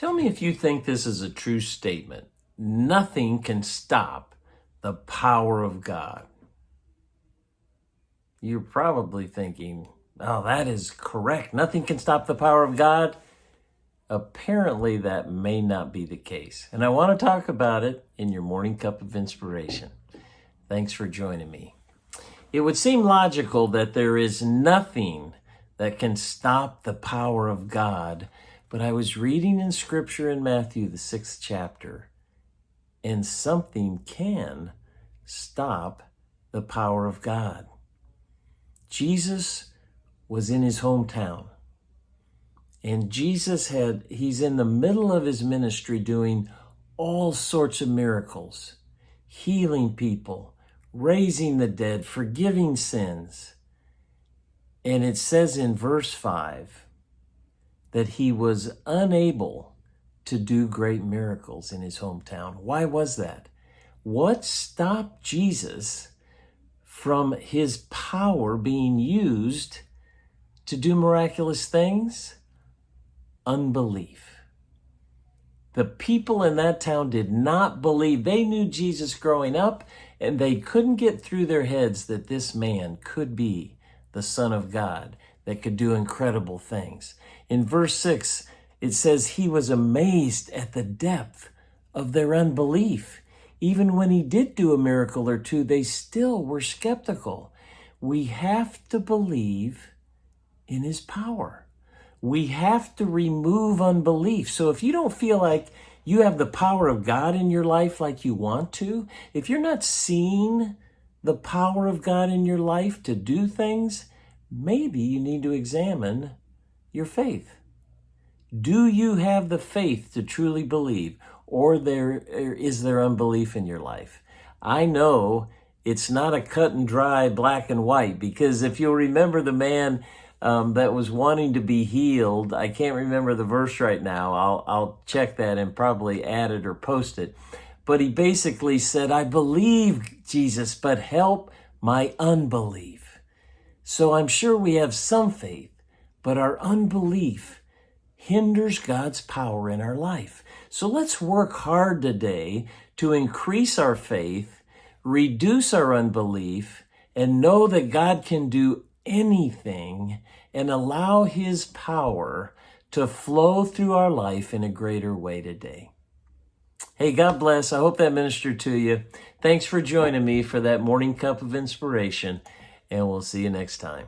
Tell me if you think this is a true statement. Nothing can stop the power of God. You're probably thinking, oh, that is correct. Nothing can stop the power of God. Apparently, that may not be the case. And I want to talk about it in your morning cup of inspiration. Thanks for joining me. It would seem logical that there is nothing that can stop the power of God. But I was reading in Scripture in Matthew, the 6th chapter, and something can stop the power of God. Jesus was in his hometown. And he's in the middle of his ministry doing all sorts of miracles, healing people, raising the dead, forgiving sins. And it says in verse 5 that he was unable to do great miracles in his hometown. Why was that? What stopped Jesus from his power being used to do miraculous things? Unbelief. The people in that town did not believe. They knew Jesus growing up, and they couldn't get through their heads that this man could be the Son of God that could do incredible things. In verse 6, it says he was amazed at the depth of their unbelief. Even when he did do a miracle or two, they still were skeptical. We have to believe in his power. We have to remove unbelief. So if you don't feel like you have the power of God in your life like you want to, if you're not seeing the power of God in your life to do things, maybe you need to examine your faith. Do you have the faith to truly believe, or is there unbelief in your life? I know it's not a cut and dry black and white, because if you'll remember the man that was wanting to be healed, I can't remember the verse right now. I'll check that and probably add it or post it. But he basically said, I believe, Jesus, but help my unbelief. So I'm sure we have some faith, but our unbelief hinders God's power in our life. So let's work hard today to increase our faith, reduce our unbelief, and know that God can do anything and allow his power to flow through our life in a greater way today. Hey, God bless. I hope that ministered to you. Thanks for joining me for that morning cup of inspiration, and we'll see you next time.